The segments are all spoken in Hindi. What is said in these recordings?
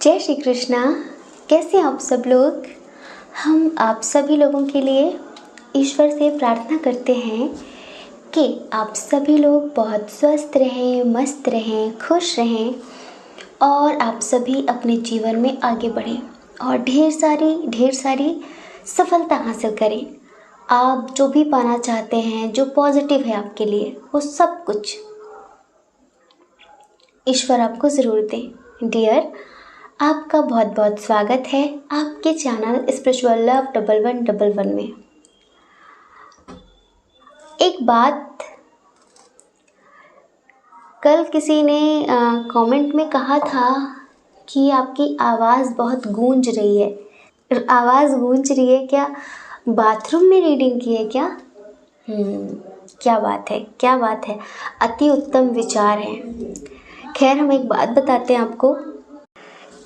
जय श्री कृष्णा। कैसे हैं आप सब लोग। हम आप सभी लोगों के लिए ईश्वर से प्रार्थना करते हैं कि आप सभी लोग बहुत स्वस्थ रहें, मस्त रहें, खुश रहें और आप सभी अपने जीवन में आगे बढ़ें और ढेर सारी सफलता हासिल करें। आप जो भी पाना चाहते हैं, जो पॉजिटिव है आपके लिए, वो सब कुछ ईश्वर आपको ज़रूर दें। डियर, आपका बहुत बहुत स्वागत है आपके चैनल स्पिरिचुअल लव 1111 में। एक बात, कल किसी ने कमेंट में कहा था कि आपकी आवाज़ बहुत गूंज रही है। आवाज़ गूंज रही है क्या? बाथरूम में रीडिंग की है क्या? क्या बात है, क्या बात है। अति उत्तम विचार है। खैर, हम एक बात बताते हैं आपको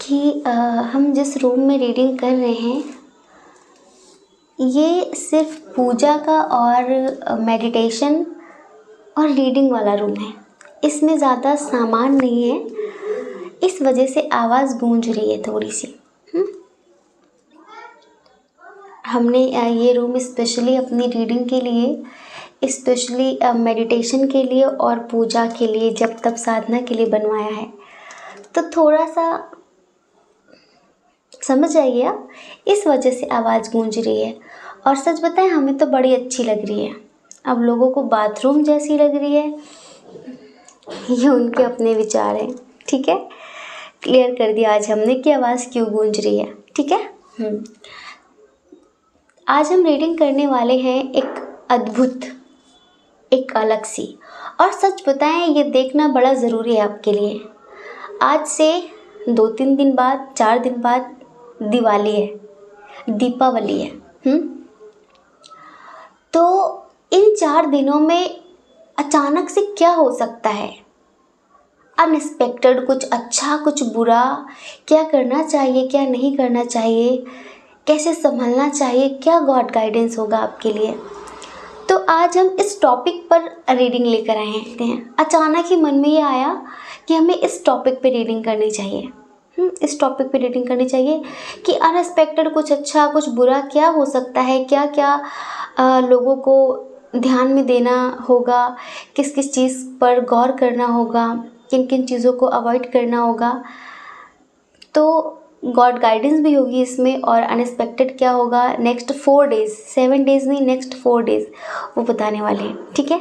कि हम जिस रूम में रीडिंग कर रहे हैं ये सिर्फ पूजा का और मेडिटेशन और रीडिंग वाला रूम है। इसमें ज़्यादा सामान नहीं है, इस वजह से आवाज़ गूंज रही है थोड़ी सी। हमने ये रूम स्पेशली अपनी रीडिंग के लिए, स्पेशली मेडिटेशन के लिए और पूजा के लिए, जप तप साधना के लिए बनवाया है। तो थोड़ा सा समझ आइए आप, इस वजह से आवाज़ गूंज रही है। और सच बताएं, हमें तो बड़ी अच्छी लग रही है। अब लोगों को बाथरूम जैसी लग रही है, ये उनके अपने विचार हैं। ठीक है, क्लियर कर दिया आज हमने कि आवाज़ क्यों गूंज रही है। ठीक है। आज हम रीडिंग करने वाले हैं एक अद्भुत, एक अलग सी, और सच बताएं ये देखना बड़ा ज़रूरी है आपके लिए। आज से 2-3 दिन बाद, 4 दिन बाद दिवाली है, दीपावली है। तो इन 4 दिनों में अचानक से क्या हो सकता है? अनएक्सपेक्टेड, कुछ अच्छा कुछ बुरा, क्या करना चाहिए, क्या नहीं करना चाहिए, कैसे संभलना चाहिए, क्या गॉड गाइडेंस होगा आपके लिए। तो आज हम इस टॉपिक पर रीडिंग लेकर आए हैं। अचानक ही मन में ये आया कि हमें इस टॉपिक पे रीडिंग करनी चाहिए। इस टॉपिक पे रीडिंग करनी चाहिए कि अनएक्सपेक्टेड, कुछ अच्छा कुछ बुरा क्या हो सकता है, क्या क्या लोगों को ध्यान में देना होगा, किस किस चीज़ पर गौर करना होगा, किन किन चीज़ों को अवॉइड करना होगा। तो गॉड गाइडेंस भी होगी इसमें, और अनएक्सपेक्टेड क्या होगा नेक्स्ट 4 डेज़, 7 डेज़ नहीं, नेक्स्ट 4 डेज़ वो बताने वाले हैं। ठीक है,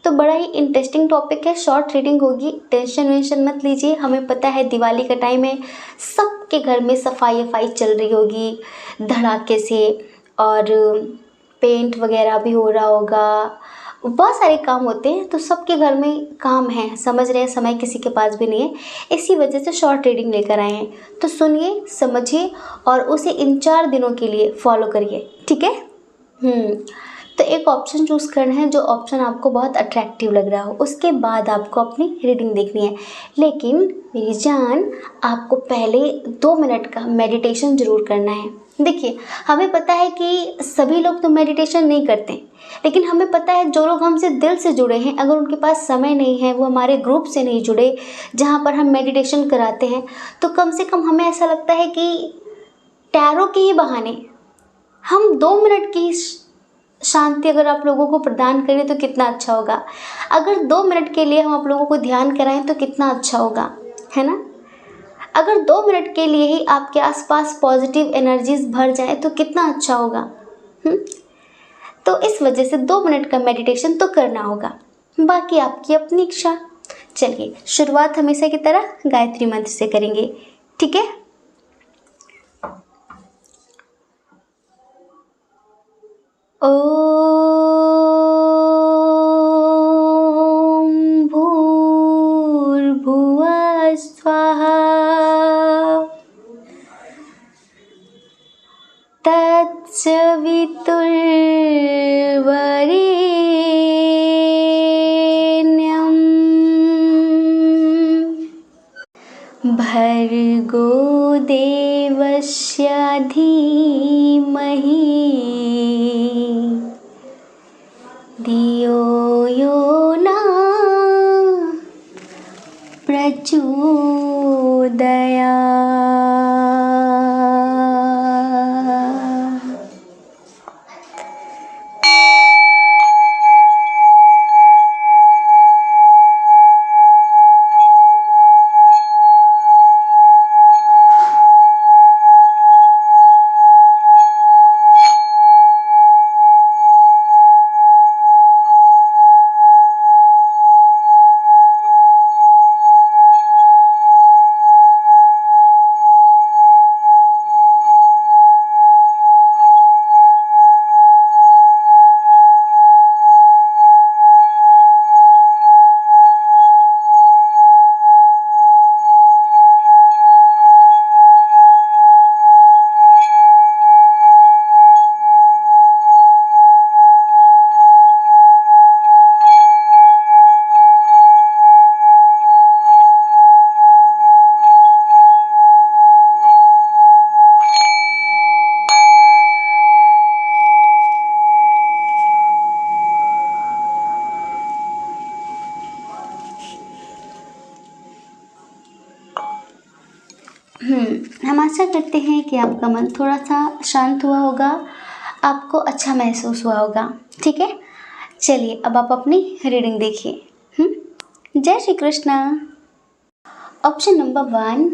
तो बड़ा ही इंटरेस्टिंग टॉपिक है। शॉर्ट रीडिंग होगी, टेंशन वेंशन मत लीजिए। हमें पता है दिवाली का टाइम है, सबके घर में सफाई चल रही होगी धड़ाके से, और पेंट वगैरह भी हो रहा होगा, बहुत सारे काम होते हैं। तो सबके घर में काम है, समझ रहे हैं, समय किसी के पास भी नहीं है। इसी वजह से शॉर्ट रीडिंग लेकर आए हैं। तो सुनिए, समझिए और उसे इन 4 दिनों के लिए फॉलो करिए। ठीक है। तो एक ऑप्शन चूज़ करना है जो ऑप्शन आपको बहुत अट्रैक्टिव लग रहा हो, उसके बाद आपको अपनी रीडिंग देखनी है। लेकिन मेरी जान, आपको पहले 2 मिनट का मेडिटेशन ज़रूर करना है। देखिए, हमें पता है कि सभी लोग तो मेडिटेशन नहीं करते, लेकिन हमें पता है जो लोग हमसे दिल से जुड़े हैं, अगर उनके पास समय नहीं है, वो हमारे ग्रुप से नहीं जुड़े जहाँ पर हम मेडिटेशन कराते हैं, तो कम से कम हमें ऐसा लगता है कि टैरो के ही बहाने हम 2 मिनट की शांति अगर आप लोगों को प्रदान करें तो कितना अच्छा होगा। अगर 2 मिनट के लिए हम आप लोगों को ध्यान कराएं तो कितना अच्छा होगा, है ना। अगर 2 मिनट के लिए ही आपके आसपास पॉजिटिव एनर्जीज भर जाए तो कितना अच्छा होगा। तो इस वजह से 2 मिनट का मेडिटेशन तो करना होगा, बाकी आपकी अपनी इच्छा। चलिए, शुरुआत हमेशा की तरह गायत्री मंत्र से करेंगे। ठीक है। ओम भूर्भुवः स्वाहा तत्सवितुर्वरेण्यं भर्गो देवस्य धीमहि धियो यो न प्रचोदयात्। हम आशा करते हैं कि आपका मन थोड़ा सा शांत हुआ होगा, आपको अच्छा महसूस हुआ होगा। ठीक है, चलिए अब आप अपनी रीडिंग देखिए। जय श्री कृष्णा। ऑप्शन नंबर 1,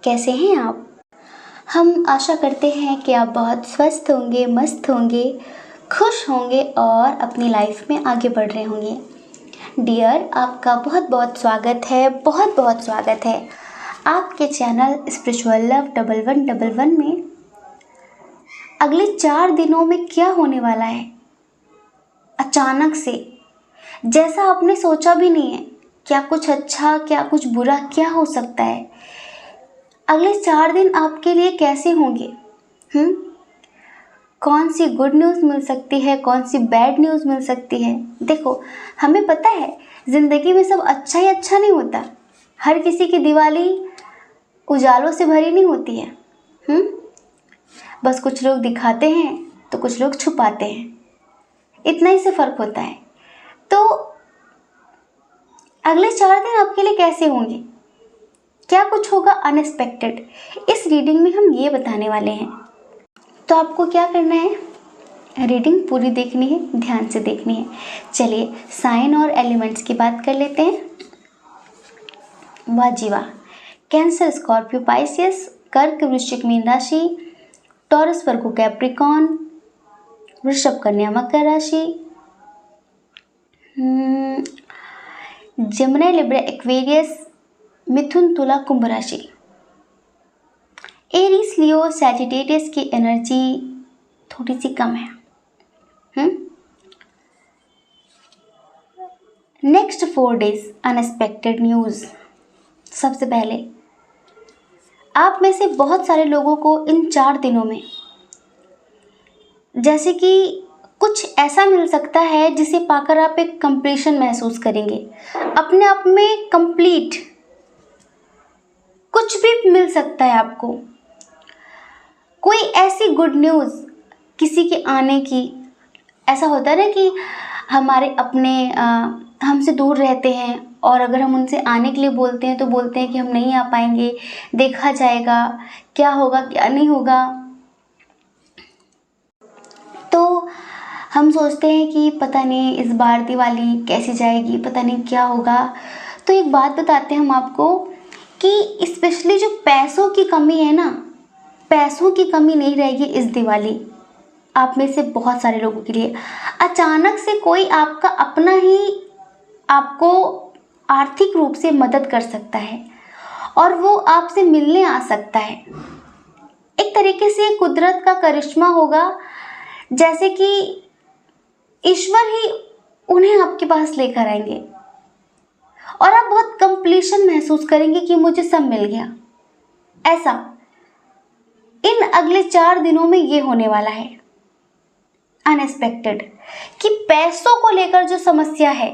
कैसे हैं आप? हम आशा करते हैं कि आप बहुत स्वस्थ होंगे, मस्त होंगे, खुश होंगे और अपनी लाइफ में आगे बढ़ रहे होंगे। डियर, आपका बहुत बहुत स्वागत है, बहुत बहुत स्वागत है आपके चैनल स्पिरिचुअल लव 1111 में। अगले 4 दिनों में क्या होने वाला है अचानक से, जैसा आपने सोचा भी नहीं है। क्या कुछ अच्छा, क्या कुछ बुरा, क्या हो सकता है? अगले 4 दिन आपके लिए कैसे होंगे? कौन सी गुड न्यूज़ मिल सकती है, कौन सी बैड न्यूज़ मिल सकती है? देखो, हमें पता है ज़िंदगी में सब अच्छा ही अच्छा नहीं होता। हर किसी की दिवाली उजालों से भरी नहीं होती है। बस कुछ लोग दिखाते हैं तो कुछ लोग छुपाते हैं, इतना ही से फ़र्क होता है। तो अगले 4 दिन आपके लिए कैसे होंगे, क्या कुछ होगा अनएक्सपेक्टेड, इस रीडिंग में हम ये बताने वाले हैं। तो आपको क्या करना है, रीडिंग पूरी देखनी है, ध्यान से देखनी है। चलिए साइन और एलिमेंट्स की बात कर लेते हैं। वाह जी वाह। कैंसर, स्कॉर्पियो, पाइसियस, कर्क, वृश्चिक, मीन राशि, टॉरस, वर्गो, कैप्रिकॉन, वृषभ, कन्या, मकर राशि, जेमिनी, लिब्रा, एक्वेरियस, मिथुन, तुला, कुंभ राशि। एरीज, लियो, सैजिटेरियस की एनर्जी थोड़ी सी कम है। Next 4 days unexpected news. सबसे पहले आप में से बहुत सारे लोगों को इन 4 दिनों में जैसे कि कुछ ऐसा मिल सकता है जिसे पाकर आप एक कंप्लीशन महसूस करेंगे, अपने आप में कंप्लीट। कुछ भी मिल सकता है आपको, कोई ऐसी गुड न्यूज़ किसी के आने की। ऐसा होता है ना कि हमारे अपने हमसे दूर रहते हैं और अगर हम उनसे आने के लिए बोलते हैं तो बोलते हैं कि हम नहीं आ पाएंगे, देखा जाएगा, क्या होगा क्या नहीं होगा। तो हम सोचते हैं कि पता नहीं इस बार दिवाली कैसी जाएगी, पता नहीं क्या होगा। तो एक बात बताते हैं हम आपको कि स्पेशली जो पैसों की कमी है ना, पैसों की कमी नहीं रहेगी इस दिवाली। आप में से बहुत सारे लोगों के लिए अचानक से कोई आपका अपना ही आपको आर्थिक रूप से मदद कर सकता है और वो आपसे मिलने आ सकता है। एक तरीके से कुदरत का करिश्मा होगा, जैसे कि ईश्वर ही उन्हें आपके पास लेकर आएंगे और आप बहुत कंप्लीशन महसूस करेंगे कि मुझे सब मिल गया। ऐसा इन अगले 4 दिनों में ये होने वाला है अनएक्सपेक्टेड, कि पैसों को लेकर जो समस्या है,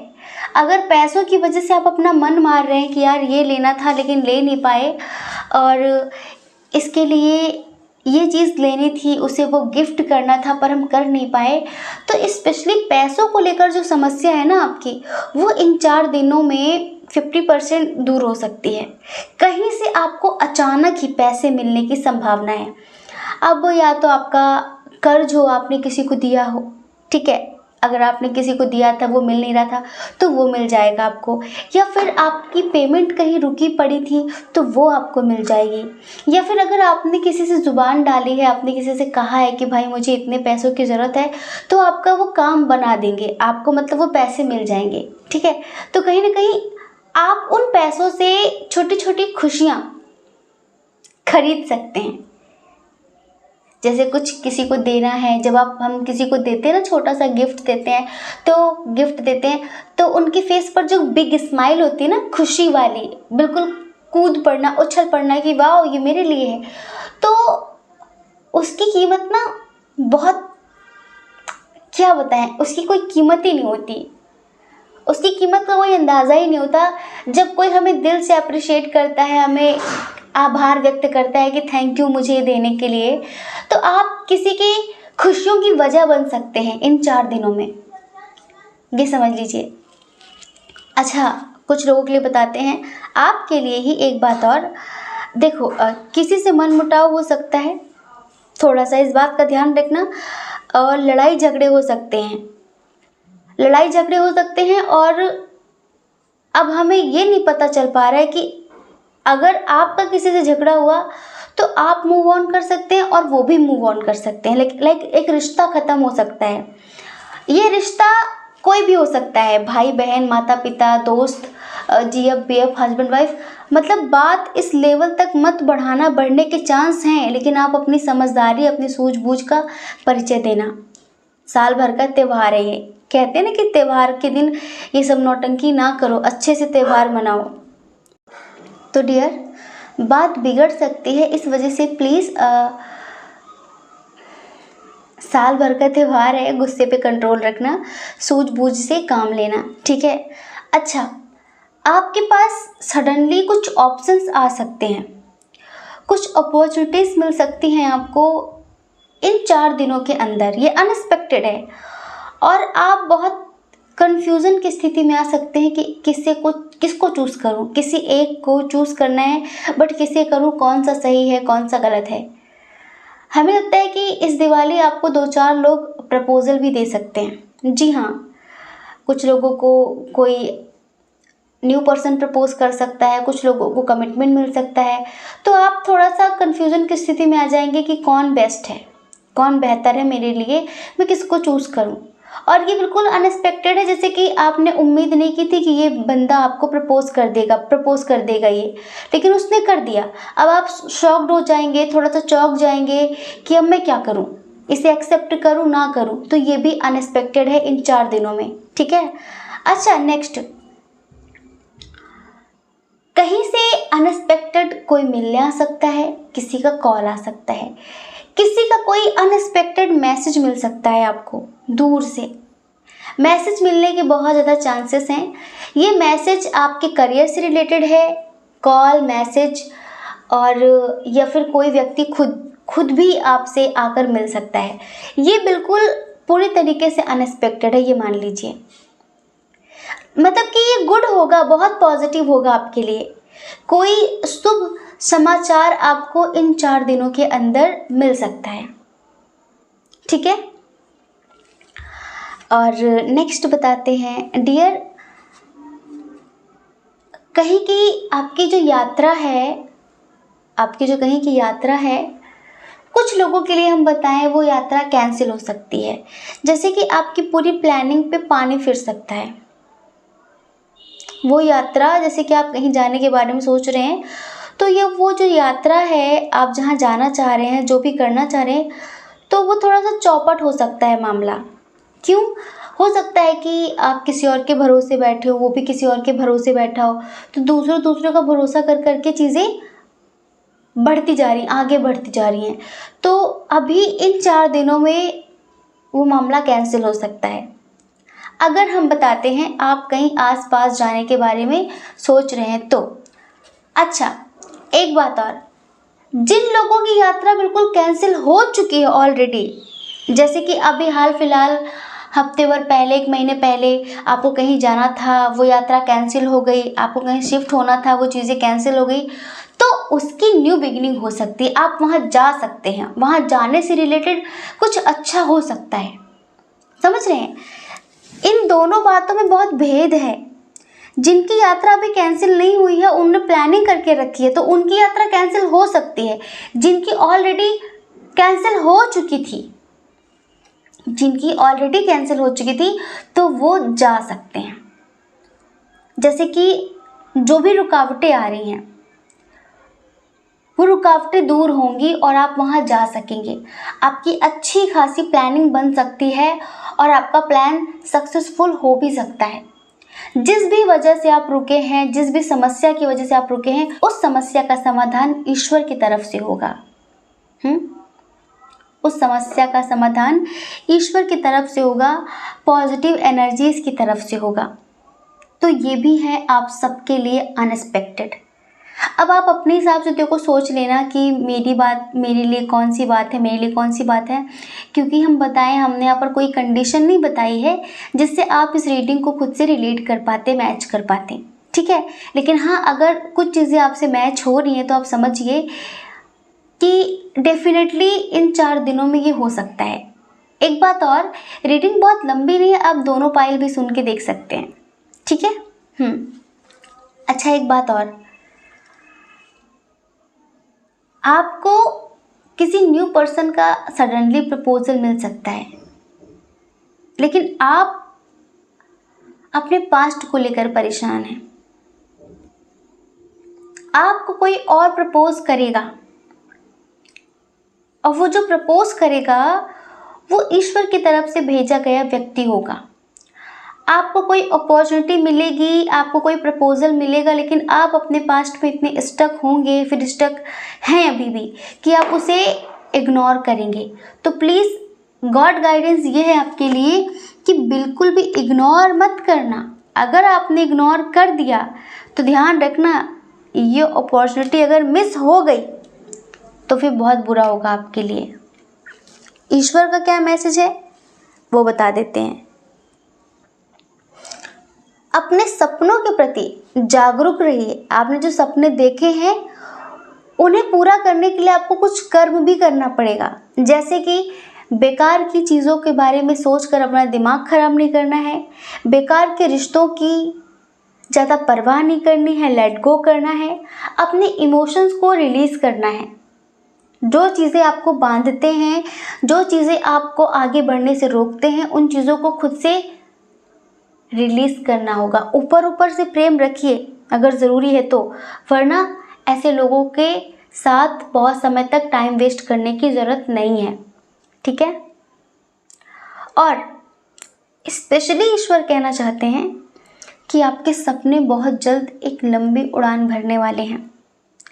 अगर पैसों की वजह से आप अपना मन मार रहे हैं कि यार ये लेना था लेकिन ले नहीं पाए और इसके लिए ये चीज़ लेनी थी, उसे वो गिफ्ट करना था पर हम कर नहीं पाए, तो स्पेशली पैसों को लेकर जो समस्या है ना आपकी, वो इन 4 दिनों में 50% दूर हो सकती है। कहीं से आपको अचानक ही पैसे मिलने की संभावना है। अब या तो आपका कर्ज हो, आपने किसी को दिया हो, ठीक है, अगर आपने किसी को दिया था वो मिल नहीं रहा था तो वो मिल जाएगा आपको, या फिर आपकी पेमेंट कहीं रुकी पड़ी थी तो वो आपको मिल जाएगी, या फिर अगर आपने किसी से ज़ुबान डाली है, आपने किसी से कहा है कि भाई मुझे इतने पैसों की ज़रूरत है, तो आपका वो काम बना देंगे आपको, मतलब वो पैसे मिल जाएंगे। ठीक है, तो कहीं ना कहीं आप उन पैसों से छोटी छोटी खुशियाँ खरीद सकते हैं। जैसे कुछ किसी को देना है, जब हम किसी को देते हैं ना, छोटा सा गिफ्ट देते हैं, तो गिफ्ट देते हैं तो उनके फेस पर जो बिग स्माइल होती है ना, खुशी वाली, बिल्कुल कूद पड़ना, उछल पड़ना कि वाह ये मेरे लिए है, तो उसकी कीमत ना बहुत, क्या बताएं, उसकी कोई कीमत ही नहीं होती, उसकी कीमत का कोई अंदाज़ा ही नहीं होता। जब कोई हमें दिल से अप्रिशिएट करता है, हमें आभार व्यक्त करता है कि थैंक यू मुझे देने के लिए, तो आप किसी की खुशियों की वजह बन सकते हैं इन 4 दिनों में, ये समझ लीजिए। अच्छा, कुछ लोगों के लिए बताते हैं, आपके लिए ही एक बात और, देखो किसी से मनमुटाव हो सकता है, थोड़ा सा इस बात का ध्यान रखना। और लड़ाई झगड़े हो सकते हैं, लड़ाई झगड़े हो सकते हैं। और अब हमें ये नहीं पता चल पा रहा है कि अगर आपका किसी से झगड़ा हुआ तो आप मूव ऑन कर सकते हैं और वो भी मूव ऑन कर सकते हैं। लाइक एक रिश्ता ख़त्म हो सकता है। ये रिश्ता कोई भी हो सकता है, भाई बहन, माता पिता, दोस्त, जीएफ बीएफ, हस्बैंड वाइफ। मतलब बात इस लेवल तक मत बढ़ाना, बढ़ने के चांस हैं, लेकिन आप अपनी समझदारी, अपनी सूझबूझ का परिचय देना। साल भर का त्यौहार है ये, कहते हैं ना कि त्यौहार के दिन ये सब नौटंकी ना करो, अच्छे से त्यौहार मनाओ। तो डियर, बात बिगड़ सकती है, इस वजह से प्लीज़ साल भर का त्यौहार है, गुस्से पे कंट्रोल रखना, सूझबूझ से काम लेना, ठीक है। अच्छा, आपके पास सडनली कुछ ऑप्शंस आ सकते हैं, कुछ अपॉर्चुनिटीज़ मिल सकती हैं आपको इन 4 दिनों के अंदर। ये अनएक्सपेक्टेड है और आप बहुत कन्फ्यूज़न की स्थिति में आ सकते हैं कि किसको चूज़ करूं। किसी एक को चूज़ करना है, बट किसे करूं, कौन सा सही है, कौन सा गलत है। हमें लगता है कि इस दिवाली आपको 2-4 लोग प्रपोज़ल भी दे सकते हैं। जी हाँ, कुछ लोगों को कोई न्यू पर्सन प्रपोज कर सकता है, कुछ लोगों को कमिटमेंट मिल सकता है। तो आप थोड़ा सा कन्फ्यूज़न की स्थिति में आ जाएंगे कि कौन बेस्ट है, कौन बेहतर है मेरे लिए, मैं किसको चूज़ करूं। और ये बिल्कुल अनएक्सपेक्टेड है, जैसे कि आपने उम्मीद नहीं की थी कि ये बंदा आपको प्रपोज कर देगा ये, लेकिन उसने कर दिया। अब आप शॉक्ड हो जाएंगे, थोड़ा सा चौंक जाएंगे कि अब मैं क्या करूं, इसे एक्सेप्ट करूं ना करूं। तो ये भी अनएक्सपेक्टेड है इन 4 दिनों में, ठीक है। अच्छा, नेक्स्ट, कहीं से अनएक्सपेक्टेड कोई मिलने आ सकता है, किसी का कॉल आ सकता है, किसी का कोई अनएक्सपेक्टेड मैसेज मिल सकता है आपको दूर से। मैसेज मिलने के बहुत ज़्यादा चांसेस हैं। ये मैसेज आपके करियर से रिलेटेड है, कॉल, मैसेज, और या फिर कोई व्यक्ति खुद भी आपसे आकर मिल सकता है। ये बिल्कुल पूरी तरीके से अनएक्सपेक्टेड है, ये मान लीजिए। मतलब कि ये गुड होगा, बहुत पॉजिटिव होगा आपके लिए। कोई शुभ समाचार आपको इन 4 दिनों के अंदर मिल सकता है, ठीक है। और नेक्स्ट बताते हैं डियर, कहीं की आपकी जो यात्रा है, आपकी जो कहीं की यात्रा है, कुछ लोगों के लिए हम बताएं वो यात्रा कैंसिल हो सकती है। जैसे कि आपकी पूरी प्लानिंग पे पानी फिर सकता है। वो यात्रा, जैसे कि आप कहीं जाने के बारे में सोच रहे हैं, तो ये वो जो यात्रा है, आप जहाँ जाना चाह रहे हैं, जो भी करना चाह रहे हैं, तो वो थोड़ा सा चौपट हो सकता है मामला। क्यों हो सकता है कि आप किसी और के भरोसे बैठे हो, वो भी किसी और के भरोसे बैठा हो, तो दूसरों का भरोसा कर करके चीज़ें बढ़ती जा रही हैं, आगे बढ़ती जा रही हैं। तो अभी इन 4 दिनों में वो मामला कैंसिल हो सकता है। अगर हम बताते हैं आप कहीं आसपास जाने के बारे में सोच रहे हैं तो। अच्छा, एक बात और, जिन लोगों की यात्रा बिल्कुल कैंसिल हो चुकी है ऑलरेडी, जैसे कि अभी हाल फिलहाल हफ्ते भर पहले, 1 महीने पहले आपको कहीं जाना था, वो यात्रा कैंसिल हो गई, आपको कहीं शिफ्ट होना था, वो चीज़ें कैंसिल हो गई, तो उसकी न्यू बिगिनिंग हो सकती है। आप वहाँ जा सकते हैं, वहाँ जाने से रिलेटेड कुछ अच्छा हो सकता है। समझ रहे हैं? इन दोनों बातों में बहुत भेद है। जिनकी यात्रा अभी कैंसिल नहीं हुई है, उन्होंने प्लानिंग करके रखी है, तो उनकी यात्रा कैंसिल हो सकती है। जिनकी ऑलरेडी कैंसिल हो चुकी थी, तो वो जा सकते हैं। जैसे कि जो भी रुकावटें आ रही हैं, वो रुकावटें दूर होंगी और आप वहाँ जा सकेंगे। आपकी अच्छी खासी प्लानिंग बन सकती है और आपका प्लान सक्सेसफुल हो भी सकता है। जिस भी वजह से आप रुके हैं, जिस भी समस्या की वजह से आप रुके हैं, उस समस्या का समाधान ईश्वर की तरफ से होगा। उस समस्या का समाधान ईश्वर की तरफ से होगा, पॉजिटिव एनर्जीज की तरफ से होगा। तो ये भी है आप सबके लिए अनएक्सपेक्टेड। अब आप अपने हिसाब से देखो, सोच लेना कि मेरे लिए कौन सी बात है, मेरे लिए कौन सी बात है। क्योंकि हम बताएं, हमने यहाँ पर कोई कंडीशन नहीं बताई है जिससे आप इस रीडिंग को खुद से रिलेट कर पाते, मैच कर पाते। ठीक है। लेकिन हाँ, अगर कुछ चीज़ें आपसे मैच हो रही हैं तो आप समझिए कि डेफिनेटली इन 4 दिनों में ये हो सकता है। एक बात और, रीडिंग बहुत लंबी नहीं है, आप दोनों पाइल भी सुन के देख सकते हैं, ठीक है। अच्छा, एक बात और, आपको किसी न्यू पर्सन का सडनली प्रपोजल मिल सकता है, लेकिन आप अपने पास्ट को लेकर परेशान हैं। आपको कोई और प्रपोज करेगा, और वो जो प्रपोज करेगा वो ईश्वर की तरफ से भेजा गया व्यक्ति होगा। आपको कोई अपॉर्चुनिटी मिलेगी, आपको कोई प्रपोजल मिलेगा, लेकिन आप अपने पास्ट में इतने स्टक होंगे, फिर स्टक हैं अभी भी, कि आप उसे इग्नोर करेंगे। तो प्लीज़ गॉड गाइडेंस ये है आपके लिए कि बिल्कुल भी इग्नोर मत करना। अगर आपने इग्नोर कर दिया तो ध्यान रखना, ये अपॉर्चुनिटी अगर मिस हो गई तो फिर बहुत बुरा होगा आपके लिए। ईश्वर का क्या मैसेज है वो बता देते हैं। अपने सपनों के प्रति जागरूक रहिए। आपने जो सपने देखे हैं उन्हें पूरा करने के लिए आपको कुछ कर्म भी करना पड़ेगा, जैसे कि बेकार की चीज़ों के बारे में सोचकर अपना दिमाग खराब नहीं करना है, बेकार के रिश्तों की ज़्यादा परवाह नहीं करनी है, लेट गो करना है, अपने इमोशंस को रिलीज़ करना है। जो चीज़ें आपको बांधते हैं, जो चीज़ें आपको आगे बढ़ने से रोकते हैं, उन चीज़ों को खुद से रिलीज़ करना होगा। ऊपर ऊपर से प्रेम रखिए अगर ज़रूरी है तो, वरना ऐसे लोगों के साथ बहुत समय तक टाइम वेस्ट करने की ज़रूरत नहीं है, ठीक है। और स्पेशली ईश्वर कहना चाहते हैं कि आपके सपने बहुत जल्द एक लंबी उड़ान भरने वाले हैं,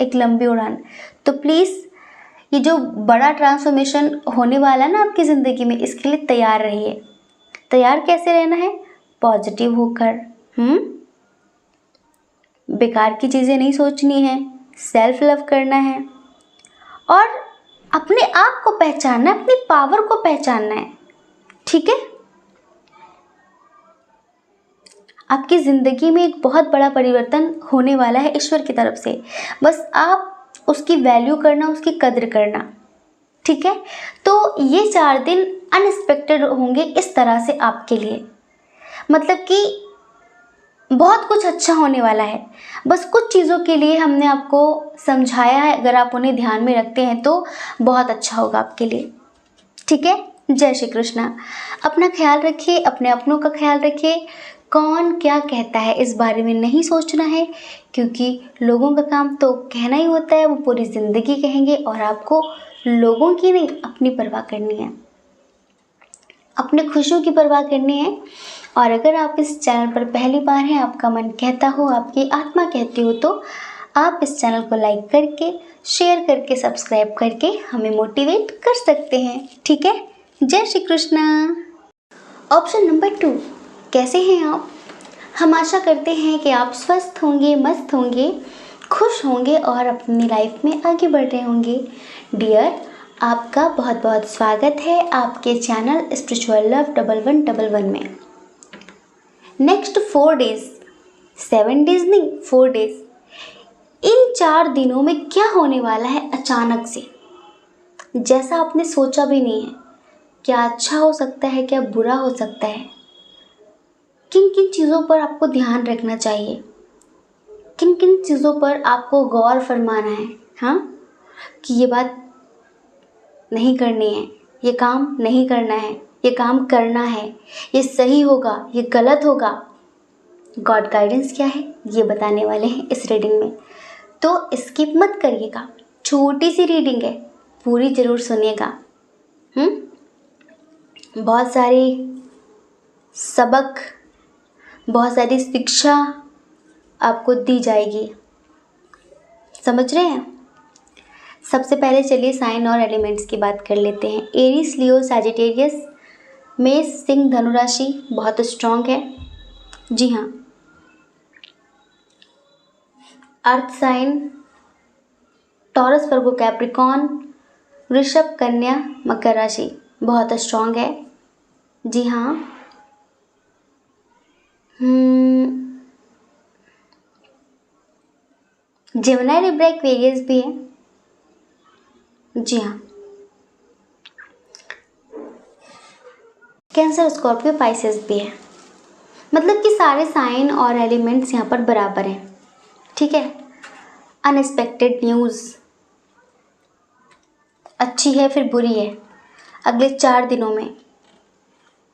एक लंबी उड़ान। तो प्लीज़ ये जो बड़ा ट्रांसफॉर्मेशन होने वाला है ना आपकी ज़िंदगी में, इसके लिए तैयार रहिए। तैयार कैसे रहना है? पॉजिटिव होकर, बेकार की चीज़ें नहीं सोचनी है, सेल्फ लव करना है और अपने आप को पहचानना है, अपनी पावर को पहचानना है, ठीक है। आपकी ज़िंदगी में एक बहुत बड़ा परिवर्तन होने वाला है ईश्वर की तरफ से, बस आप उसकी वैल्यू करना, उसकी कद्र करना, ठीक है। तो ये 4 दिन अनएक्सपेक्टेड होंगे इस तरह से आपके लिए, मतलब कि बहुत कुछ अच्छा होने वाला है। बस कुछ चीज़ों के लिए हमने आपको समझाया है, अगर आप उन्हें ध्यान में रखते हैं तो बहुत अच्छा होगा आपके लिए, ठीक है। जय श्री कृष्णा। अपना ख्याल रखिए, अपने अपनों का ख्याल रखिए। कौन क्या कहता है इस बारे में नहीं सोचना है, क्योंकि लोगों का काम तो कहना ही होता है, वो पूरी ज़िंदगी कहेंगे और आपको लोगों की नहीं अपनी परवाह करनी है, अपने खुशियों की परवाह करनी है। और अगर आप इस चैनल पर पहली बार हैं, आपका मन कहता हो, आपकी आत्मा कहती हो, तो आप इस चैनल को लाइक करके, शेयर करके, सब्सक्राइब करके हमें मोटिवेट कर सकते हैं, ठीक है। जय श्री कृष्णा। ऑप्शन नंबर 2, कैसे हैं आप? हम आशा करते हैं कि आप स्वस्थ होंगे, मस्त होंगे, खुश होंगे और अपनी लाइफ में आगे बढ़ रहे होंगे। डियर, आपका बहुत बहुत स्वागत है आपके चैनल स्पिरिचुअल लव 1111 में। नेक्स्ट 4 डेज, 7 डेज नहीं, 4 डेज, इन 4 दिनों में क्या होने वाला है अचानक से, जैसा आपने सोचा भी नहीं है। क्या अच्छा हो सकता है, क्या बुरा हो सकता है, किन किन चीज़ों पर आपको ध्यान रखना चाहिए, किन किन चीज़ों पर आपको गौर फरमाना है, हाँ, कि ये बात नहीं करनी है, ये काम नहीं करना है, ये काम करना है, ये सही होगा, ये गलत होगा। गॉड गाइडेंस क्या है ये बताने वाले हैं इस रीडिंग में, तो स्किप मत करिएगा। छोटी सी रीडिंग है, पूरी ज़रूर सुनिएगा। बहुत सारी सबक, बहुत सारी शिक्षा आपको दी जाएगी, समझ रहे हैं। सबसे पहले चलिए साइन और एलिमेंट्स की बात कर लेते हैं। एरीज, लियो, सैजिटेरियस, मेष, सिंह, धनु राशि बहुत स्ट्रॉन्ग है, जी हाँ। अर्थ साइन टॉरस, वर्गो, कैप्रिकॉन, वृषभ, कन्या, मकर राशि बहुत स्ट्रॉन्ग है, जी हाँ। जेमिनी, लिब्रा एक्वेरियस भी है। जी हाँ। कैंसर, स्कॉर्पियो, पाइसेस भी है। मतलब कि सारे साइन और एलिमेंट्स यहाँ पर बराबर हैं। ठीक है। अनएक्सपेक्टेड न्यूज़ अच्छी है फिर बुरी है अगले 4 दिनों में।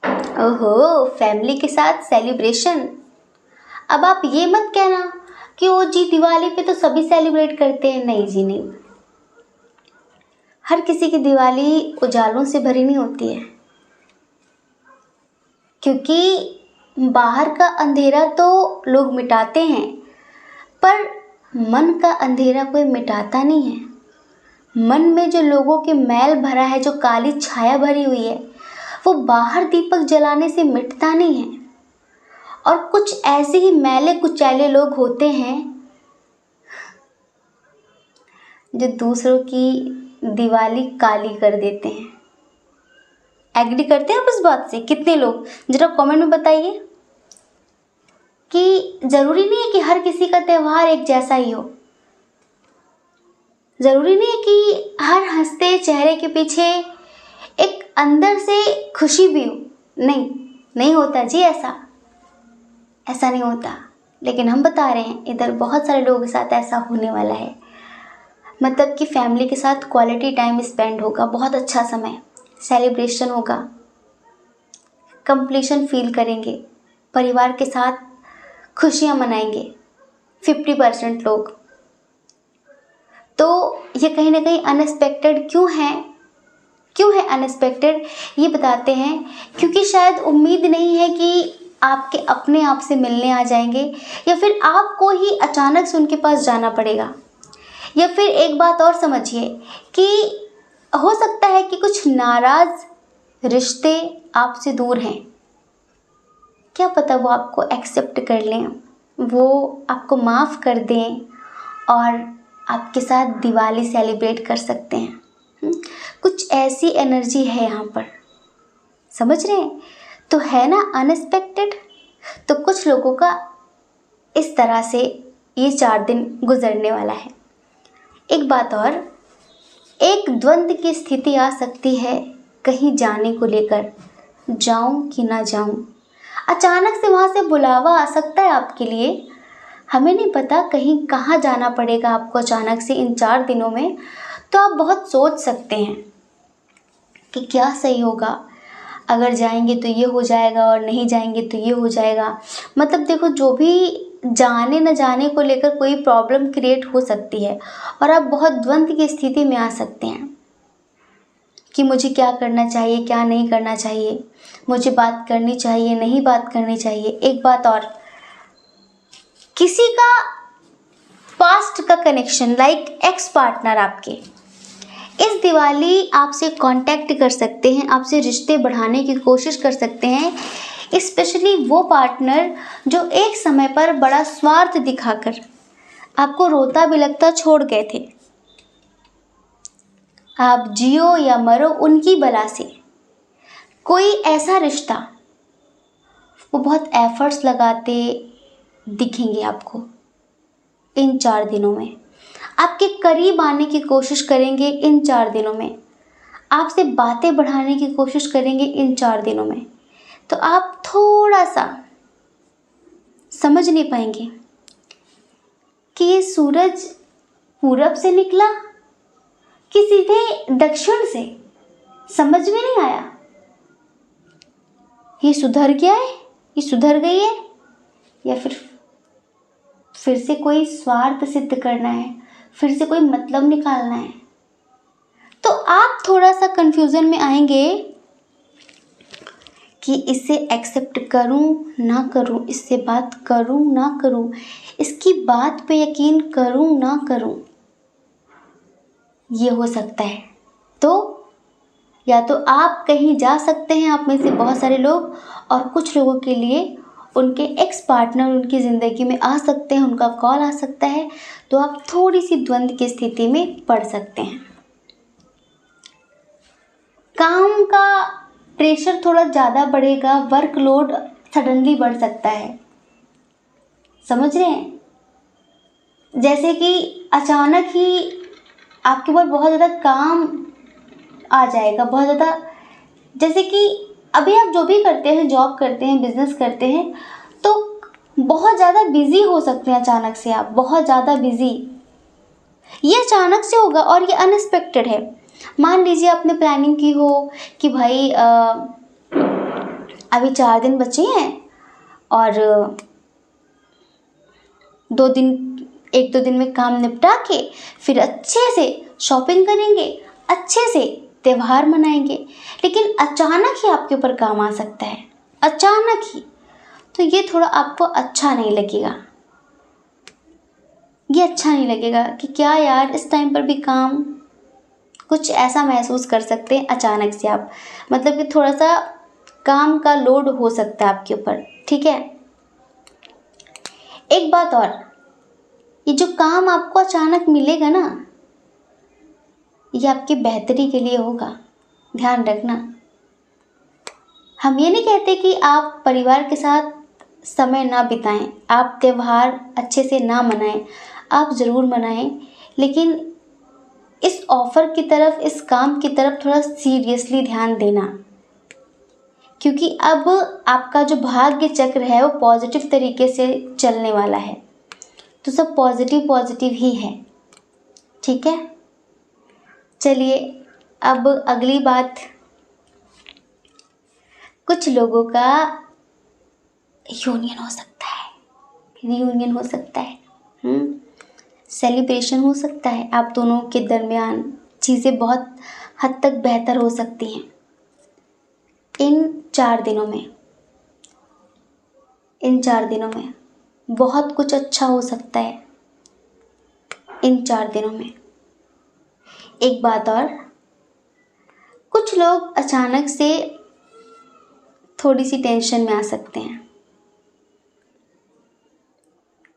ओहो, फैमिली के साथ सेलिब्रेशन। अब आप ये मत कहना कि ओ जी दिवाली पे तो सभी सेलिब्रेट करते हैं। नहीं जी नहीं, हर किसी की दिवाली उजालों से भरी नहीं होती है, क्योंकि बाहर का अंधेरा तो लोग मिटाते हैं, पर मन का अंधेरा कोई मिटाता नहीं है। मन में जो लोगों के मैल भरा है, जो काली छाया भरी हुई है, वो बाहर दीपक जलाने से मिटता नहीं है। और कुछ ऐसे ही मैले कुचैले लोग होते हैं जो दूसरों की दिवाली काली कर देते हैं। एग्री करते हैं आप इस बात से? कितने लोग, जरा कमेंट में बताइए। कि जरूरी नहीं है कि हर किसी का त्यौहार एक जैसा ही हो। जरूरी नहीं है कि हर हंसते चेहरे के पीछे एक अंदर से खुशी भी हो। नहीं, नहीं होता जी, ऐसा नहीं होता। लेकिन हम बता रहे हैं, इधर बहुत सारे लोगों के साथ ऐसा होने वाला है। मतलब कि फैमिली के साथ क्वालिटी टाइम स्पेंड होगा, बहुत अच्छा समय, सेलिब्रेशन होगा, कंप्लीशन फील करेंगे, परिवार के साथ खुशियां मनाएंगे 50% लोग। तो ये कहीं ना कहीं अनएक्सपेक्टेड क्यों है अनएक्सपेक्टेड, ये बताते हैं। क्योंकि शायद उम्मीद नहीं है कि आपके अपने आप से मिलने आ जाएंगे, या फिर आपको ही अचानक से उनके पास जाना पड़ेगा। या फिर एक बात और समझिए कि हो सकता है कि कुछ नाराज रिश्ते आपसे दूर हैं। क्या पता वो आपको एक्सेप्ट कर लें, वो आपको माफ़ कर दें और आपके साथ दिवाली सेलिब्रेट कर सकते हैं। कुछ ऐसी एनर्जी है यहाँ पर, समझ रहे हैं? तो है ना अनएक्सपेक्टेड। तो कुछ लोगों का इस तरह से ये 4 दिन गुजरने वाला है। एक बात और, एक द्वंद्व की स्थिति आ सकती है कहीं जाने को लेकर, जाऊं कि ना जाऊं। अचानक से वहाँ से बुलावा आ सकता है आपके लिए, हमें नहीं पता कहीं कहाँ जाना पड़ेगा आपको अचानक से इन 4 दिनों में। तो आप बहुत सोच सकते हैं कि क्या सही होगा, अगर जाएंगे तो ये हो जाएगा और नहीं जाएंगे तो ये हो जाएगा। मतलब देखो, जो भी जाने न जाने को लेकर कोई प्रॉब्लम क्रिएट हो सकती है और आप बहुत द्वंद्व की स्थिति में आ सकते हैं कि मुझे क्या करना चाहिए, क्या नहीं करना चाहिए, मुझे बात करनी चाहिए, नहीं बात करनी चाहिए। एक बात और, किसी का पास्ट का कनेक्शन लाइक एक्स पार्टनर आपके इस दिवाली आपसे कांटेक्ट कर सकते हैं, आपसे रिश्ते बढ़ाने की कोशिश कर सकते हैं। स्पेशली वो पार्टनर जो एक समय पर बड़ा स्वार्थ दिखाकर आपको रोता बिलखता छोड़ गए थे। आप जियो या मरो उनकी बला से। कोई ऐसा रिश्ता, वो बहुत एफर्ट्स लगाते दिखेंगे आपको इन 4 दिनों में, आपके करीब आने की कोशिश करेंगे इन 4 दिनों में, आपसे बातें बढ़ाने की कोशिश करेंगे इन 4 दिनों में। तो आप थोड़ा सा समझ नहीं पाएंगे कि ये सूरज पूरब से निकला कि सीधे दक्षिण से, समझ में नहीं आया। ये सुधर गया है, ये सुधर गई है, या फिर से कोई स्वार्थ सिद्ध करना है, फिर से कोई मतलब निकालना है। तो आप थोड़ा सा कंफ्यूजन में आएंगे कि इसे एक्सेप्ट करूं ना करूं, इससे बात करूं ना करूं, इसकी बात पे यकीन करूं ना करूं। ये हो सकता है। तो या तो आप कहीं जा सकते हैं, आप में से बहुत सारे लोग, और कुछ लोगों के लिए उनके एक्स पार्टनर उनकी ज़िंदगी में आ सकते हैं, उनका कॉल आ सकता है। तो आप थोड़ी सी द्वंद्व की स्थिति में पड़ सकते हैं। काम का प्रेशर थोड़ा ज़्यादा बढ़ेगा, वर्कलोड सडनली बढ़ सकता है, समझ रहे हैं? जैसे कि अचानक ही आपके ऊपर बहुत ज़्यादा काम आ जाएगा, बहुत ज़्यादा, जैसे कि अभी आप जो भी करते हैं, जॉब करते हैं, बिजनेस करते हैं, तो बहुत ज़्यादा बिजी हो सकते हैं अचानक से, आप बहुत ज़्यादा बिजी, ये अचानक से होगा और ये अनएक्सपेक्टेड है। मान लीजिए आपने प्लानिंग की हो कि भाई अभी 4 दिन बचे हैं और 2 दिन, 1-2 दिन में काम निपटा के फिर अच्छे से शॉपिंग करेंगे, अच्छे से त्योहार मनाएंगे, लेकिन अचानक ही आपके ऊपर काम आ सकता है, अचानक ही। तो ये थोड़ा आपको अच्छा नहीं लगेगा, ये अच्छा नहीं लगेगा कि क्या यार इस टाइम पर भी काम, कुछ ऐसा महसूस कर सकते हैं अचानक से आप, मतलब कि थोड़ा सा काम का लोड हो सकता है आपके ऊपर, ठीक है। एक बात और, ये जो काम आपको अचानक मिलेगा ना, ये आपकी बेहतरी के लिए होगा, ध्यान रखना। हम ये नहीं कहते कि आप परिवार के साथ समय ना बिताएं, आप त्योहार अच्छे से ना मनाएं, आप ज़रूर मनाएं, लेकिन इस ऑफ़र की तरफ, इस काम की तरफ थोड़ा सीरियसली ध्यान देना, क्योंकि अब आपका जो भाग्य चक्र है वो पॉजिटिव तरीके से चलने वाला है, तो सब पॉजिटिव पॉजिटिव ही है, ठीक है। चलिए अब अगली बात, कुछ लोगों का यूनियन हो सकता है, रियूनियन हो सकता है, सेलिब्रेशन हो सकता है, आप दोनों के दरमियान चीज़ें बहुत हद तक बेहतर हो सकती हैं इन 4 दिनों में। इन 4 दिनों में बहुत कुछ अच्छा हो सकता है इन 4 दिनों में। एक बात और, कुछ लोग अचानक से थोड़ी सी टेंशन में आ सकते हैं,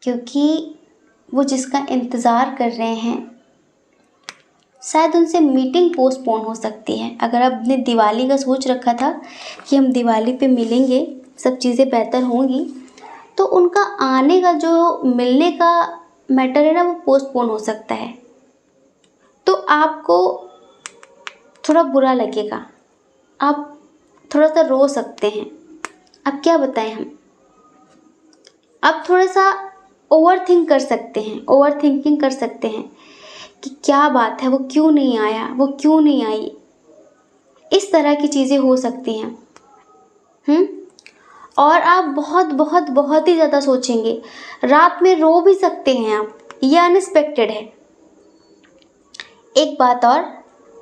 क्योंकि वो जिसका इंतज़ार कर रहे हैं शायद उनसे मीटिंग पोस्टपोन हो सकती है। अगर आपने दिवाली का सोच रखा था कि हम दिवाली पे मिलेंगे, सब चीज़ें बेहतर होंगी, तो उनका आने का, जो मिलने का मैटर है ना, वो पोस्टपोन हो सकता है। तो आपको थोड़ा बुरा लगेगा, आप थोड़ा सा रो सकते हैं। अब क्या बताएं हम, आप थोड़ा सा ओवर थिंक कर सकते हैं, ओवर थिंकिंग कर सकते हैं कि क्या बात है, वो क्यों नहीं आया, वो क्यों नहीं आई, इस तरह की चीज़ें हो सकती हैं। और आप बहुत बहुत बहुत ही ज़्यादा सोचेंगे, रात में रो भी सकते हैं आप, ये अनएक्सपेक्टेड है। एक बात और,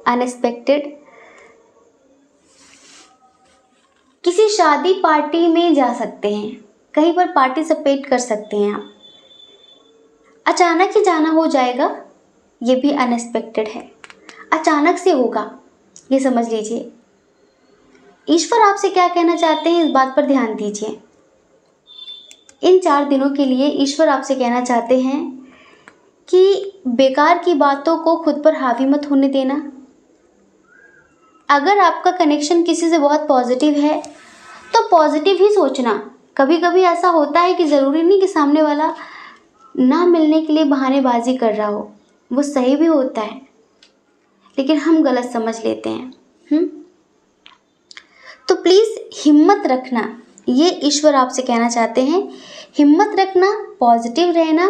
अनएक्सपेक्टेड, किसी शादी पार्टी में जा सकते हैं, कहीं पर पार्टिसिपेट कर सकते हैं आप, अचानक ही जाना हो जाएगा, ये भी अनएक्सपेक्टेड है, अचानक से होगा, ये समझ लीजिए। ईश्वर आपसे क्या कहना चाहते हैं, इस बात पर ध्यान दीजिए। इन 4 दिनों के लिए ईश्वर आपसे कहना चाहते हैं कि बेकार की बातों को खुद पर हावी मत होने देना। अगर आपका कनेक्शन किसी से बहुत पॉजिटिव है तो पॉजिटिव ही सोचना। कभी कभी ऐसा होता है कि ज़रूरी नहीं कि सामने वाला ना मिलने के लिए बहानेबाजी कर रहा हो, वो सही भी होता है, लेकिन हम गलत समझ लेते हैं। तो प्लीज़ हिम्मत रखना, ये ईश्वर आपसे कहना चाहते हैं, हिम्मत रखना, पॉजिटिव रहना,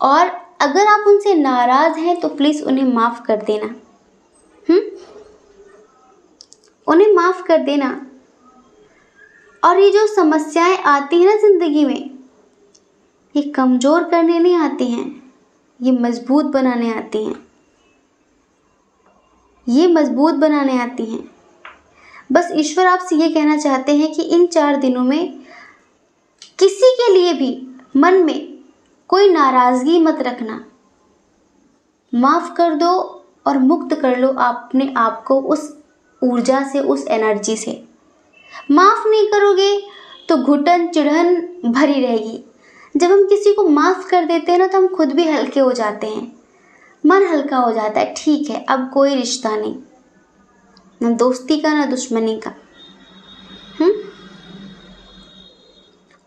और अगर आप उनसे नाराज़ हैं तो प्लीज़ उन्हें माफ़ कर देना। उन्हें माफ़ कर देना। और ये जो समस्याएं आती हैं ना ज़िंदगी में, ये कमज़ोर करने नहीं आती हैं, ये मजबूत बनाने आती हैं, ये मजबूत बनाने आती हैं। बस ईश्वर आपसे ये कहना चाहते हैं कि इन 4 दिनों में किसी के लिए भी मन में कोई नाराज़गी मत रखना, माफ़ कर दो और मुक्त कर लो अपने आप को उस ऊर्जा से, उस एनर्जी से। माफ़ नहीं करोगे तो घुटन चिढ़न भरी रहेगी। जब हम किसी को माफ़ कर देते हैं ना, तो हम खुद भी हल्के हो जाते हैं, मन हल्का हो जाता है, ठीक है अब कोई रिश्ता नहीं, ना दोस्ती का ना दुश्मनी का।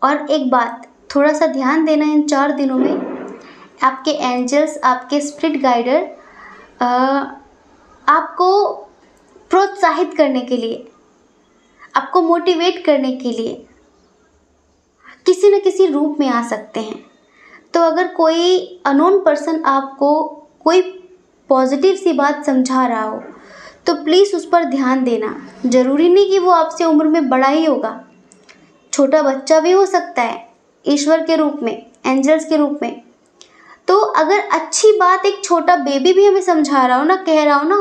और एक बात, थोड़ा सा ध्यान देना इन 4 दिनों में, आपके एंजल्स, आपके स्पिरिट गाइडर आपको प्रोत्साहित करने के लिए, आपको मोटिवेट करने के लिए किसी न किसी रूप में आ सकते हैं। तो अगर कोई अननोन पर्सन आपको कोई पॉजिटिव सी बात समझा रहा हो तो प्लीज़ उस पर ध्यान देना। ज़रूरी नहीं कि वो आपसे उम्र में बड़ा ही होगा, छोटा बच्चा भी हो सकता है, ईश्वर के रूप में, एंजल्स के रूप में। तो अगर अच्छी बात एक छोटा बेबी भी हमें समझा रहा हो ना, कह रहा हो ना,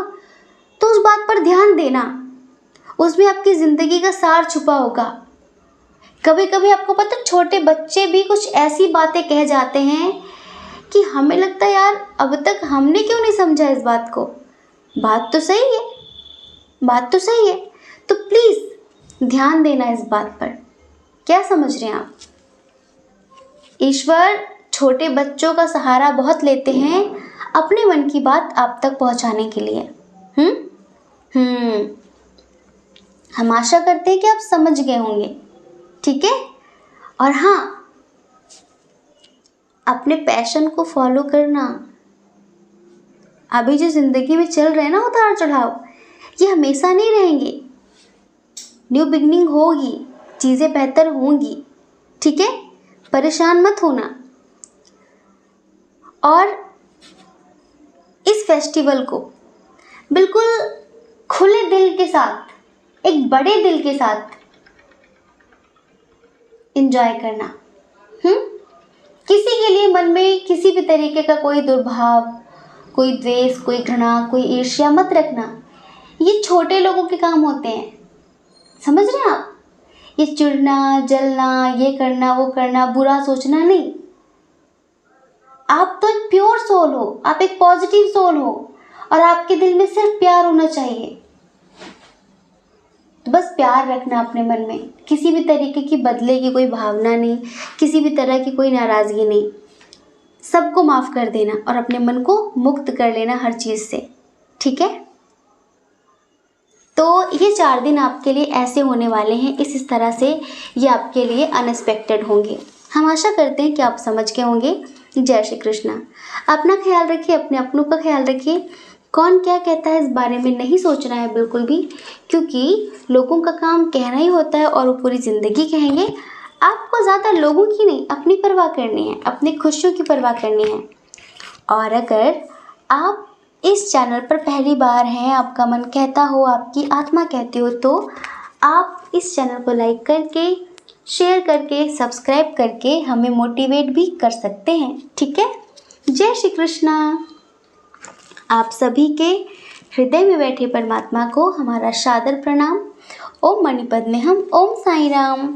तो उस बात पर ध्यान देना, उसमें आपकी ज़िंदगी का सार छुपा होगा। कभी कभी आपको पता, छोटे बच्चे भी कुछ ऐसी बातें कह जाते हैं कि हमें लगता है यार अब तक हमने क्यों नहीं समझा इस बात को। बात तो सही है, बात तो सही है। तो प्लीज़ ध्यान देना इस बात पर। क्या समझ रहे हैं आप? ईश्वर छोटे बच्चों का सहारा बहुत लेते हैं अपने मन की बात आप तक पहुंचाने के लिए। हम आशा करते हैं कि आप समझ गए होंगे, ठीक है। और हाँ, अपने पैशन को फॉलो करना। अभी जो ज़िंदगी में चल रहे हैं ना उतार चढ़ाव, ये हमेशा नहीं रहेंगे। न्यू बिगनिंग होगी, चीज़ें बेहतर होंगी, ठीक है। परेशान मत होना। और इस फेस्टिवल को बिल्कुल खुले दिल के साथ, एक बड़े दिल के साथ एंजॉय करना। किसी के लिए मन में किसी भी तरीके का कोई दुर्भाव, कोई द्वेष, कोई घृणा, कोई ईर्ष्या मत रखना। ये छोटे लोगों के काम होते हैं, समझ रहे हैं आप। ये चिढ़ना, जलना, ये करना, वो करना, बुरा सोचना नहीं। आप तो एक प्योर सोल हो, आप एक पॉजिटिव सोल हो, और आपके दिल में सिर्फ प्यार होना चाहिए। तो बस प्यार रखना अपने मन में, किसी भी तरीके की बदले की कोई भावना नहीं, किसी भी तरह की कोई नाराज़गी नहीं। सबको माफ़ कर देना और अपने मन को मुक्त कर लेना हर चीज़ से, ठीक है। तो ये 4 दिन आपके लिए ऐसे होने वाले हैं, इस तरह से ये आपके लिए अनएक्सपेक्टेड होंगे। हम आशा करते हैं कि आप समझ गए होंगे। जय श्री कृष्णा। अपना ख्याल रखिए, अपने अपनों का ख्याल रखिए। कौन क्या कहता है इस बारे में नहीं सोचना है बिल्कुल भी, क्योंकि लोगों का काम कहना ही होता है और वो पूरी ज़िंदगी कहेंगे। आपको ज़्यादा लोगों की नहीं, अपनी परवाह करनी है, अपनी खुशियों की परवाह करनी है। और अगर आप इस चैनल पर पहली बार हैं, आपका मन कहता हो, आपकी आत्मा कहती हो, तो आप इस चैनल को लाइक करके, शेयर करके, सब्सक्राइब करके हमें मोटिवेट भी कर सकते हैं, ठीक है। जय श्री कृष्णा। आप सभी के हृदय में बैठे परमात्मा को हमारा सादर प्रणाम। ओम मणिपद में हम ओम साईं राम।